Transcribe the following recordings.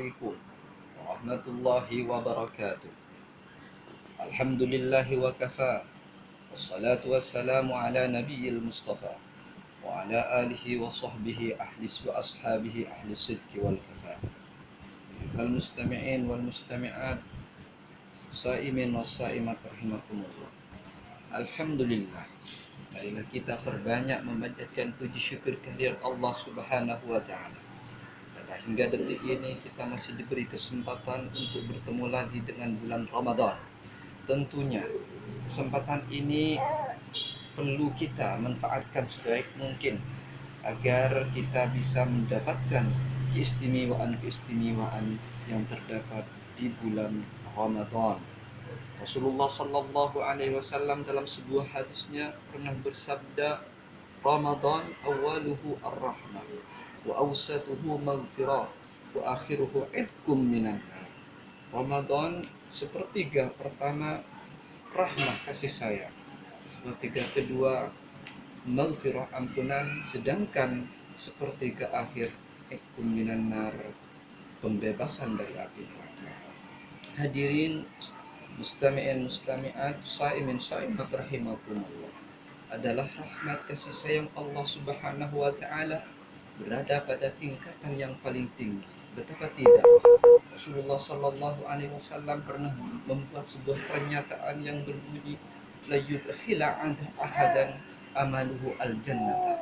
Assalamualaikum warahmatullahi wabarakatuh. Alhamdulillahi wa kafa. Wassalatu wassalamu ala nabiyil mustafa wa ala alihi wa sahbihi ahlis wa ashabihi ahli sidki wal kafa. Ayuhal mustami'in wal mustami'at, saimin wa saimat rahimakumullah. Alhamdulillah, marilah kita perbanyak memanjatkan puji syukur kehadirat Allah Subhanahu wa taala. Karena hingga detik ini kita masih diberi kesempatan untuk bertemu lagi dengan bulan Ramadan. Tentunya kesempatan ini perlu kita manfaatkan sebaik mungkin agar kita bisa mendapatkan keistimewaan-keistimewaan yang terdapat di bulan Ramadan. Rasulullah Sallallahu Alaihi Wasallam dalam sebuah hadisnya pernah bersabda, Ramadan awaluhu ar-rahmah wa awsatuhu maghfirah wa akhiruhu idkum minan nar. Ramadan sepertiga pertama rahmah kasih sayang, sepertiga kedua maghfirah ampunan, sedangkan sepertiga akhir idkum minan nar, pembebasan dari api neraka. Hadirin mustami'in mustami'at, saimin saimat rahimakumullah, adalah rahmat kasih sayang Allah Subhanahu wa taala berada pada tingkatan yang paling tinggi. Betapa tidak, Rasulullah Sallallahu Alaihi Wasallam pernah membuat sebuah pernyataan yang berbunyi, la yudkhila ahadan amaluhu al jannah.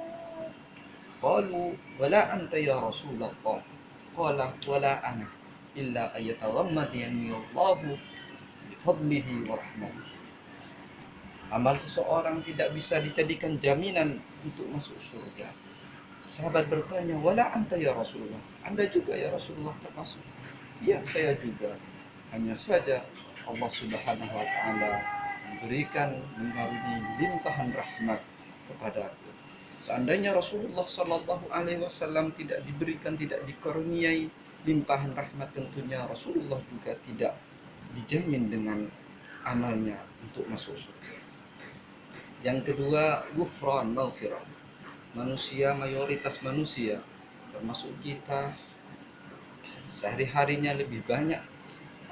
Qalu wala anta ya Rasulullah. Qala wala ana illa ayataghammadani Allahu bi fadlihi wa rahmatihi. Amal seseorang tidak bisa dijadikan jaminan untuk masuk surga. Sahabat bertanya, wala anta ya Rasulullah, Anda juga ya Rasulullah termasuk? Ya, saya juga. Hanya saja Allah Subhanahu wa taala memberikan mengaruni limpahan rahmat kepadaku. Seandainya Rasulullah Sallallahu Alaihi Wasallam tidak diberikan, tidak dikaruniai limpahan rahmat, tentunya Rasulullah juga tidak dijamin dengan amalnya untuk masuk surga. Yang kedua, ghufran maghfirah. Manusia, mayoritas manusia termasuk kita, sehari-harinya lebih banyak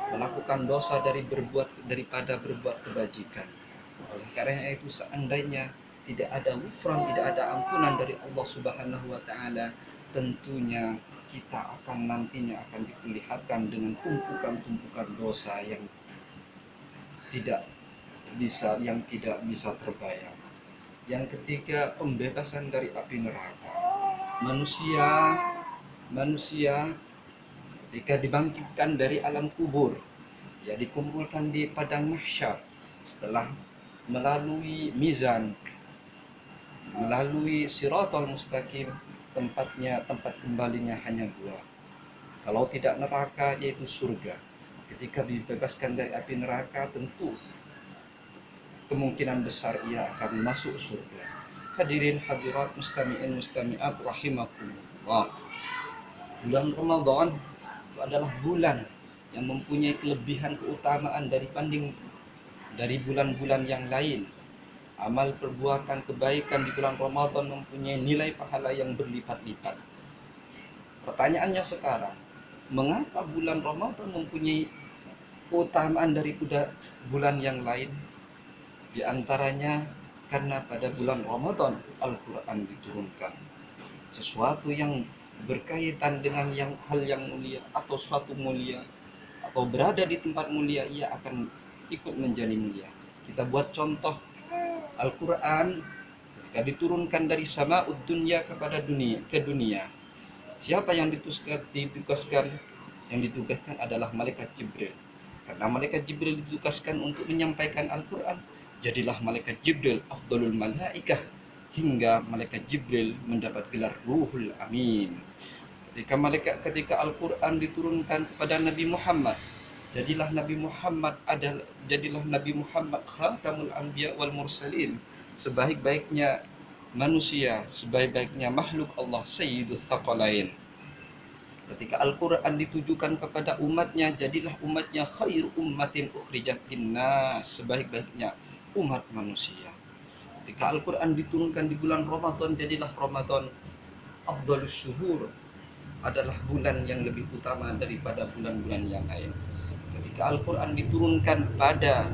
melakukan dosa daripada berbuat kebajikan. Oleh karena itu, seandainya tidak ada ghufran, tidak ada ampunan dari Allah Subhanahu wa taala, tentunya kita akan nantinya akan diperlihatkan dengan tumpukan-tumpukan dosa yang tidak bisa terbayang. Yang ketiga, pembebasan dari api neraka. Manusia ketika dibangkitkan dari alam kubur, ya dikumpulkan di padang mahsyar setelah melalui mizan, melalui siratal mustaqim, tempat kembalinya hanya dua. Kalau tidak neraka, yaitu surga. Ketika dibebaskan dari api neraka, tentu kemungkinan besar ia akan masuk surga. Hadirin hadirat mustami'in mustami'at rahimakumullah. Bulan Ramadan itu adalah bulan yang mempunyai kelebihan keutamaan dari bulan-bulan yang lain. Amal perbuatan kebaikan di bulan Ramadan mempunyai nilai pahala yang berlipat-lipat. Pertanyaannya sekarang, mengapa bulan Ramadan mempunyai keutamaan daripada bulan yang lain? Di antaranya karena pada bulan Ramadan Al-Quran diturunkan. Sesuatu yang berkaitan dengan hal yang mulia atau suatu mulia atau berada di tempat mulia, ia akan ikut menjadi mulia. Kita buat contoh, Al-Quran ketika diturunkan dari sama'ud dunya kepada dunia, siapa yang ditugaskan? Yang ditugaskan adalah malaikat Jibril. Karena malaikat Jibril ditugaskan untuk menyampaikan Al-Quran, jadilah malaikat Jibril afdalul malaikah, hingga malaikat Jibril mendapat gelar Ruhul Amin. Ketika Al-Quran diturunkan kepada Nabi Muhammad, jadilah Nabi Muhammad khatamul anbiya wal mursalin, sebaik-baiknya manusia, sebaik-baiknya makhluk Allah, sayyidus tsaqalain. Ketika Al-Quran ditujukan kepada umatnya, jadilah umatnya khairu ummatin ukhrijat linnas, sebaik-baiknya umat manusia. Ketika Al-Quran diturunkan di bulan Ramadan, jadilah Ramadan afdalus syuhur, adalah bulan yang lebih utama daripada bulan-bulan yang lain. Ketika Al-Quran diturunkan pada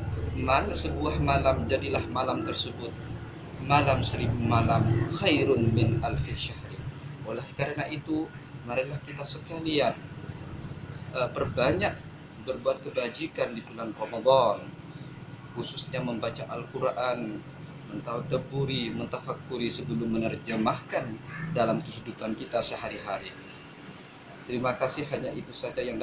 sebuah malam, jadilah malam tersebut malam 1000 malam, khairun min alfi syahri. Oleh karena itu, marilah kita sekalian perbanyak berbuat kebajikan di bulan Ramadan, khususnya membaca Al-Quran, mentadabburi, mentafakuri sebelum menerjemahkan dalam kehidupan kita sehari-hari. Terima kasih, hanya itu saja yang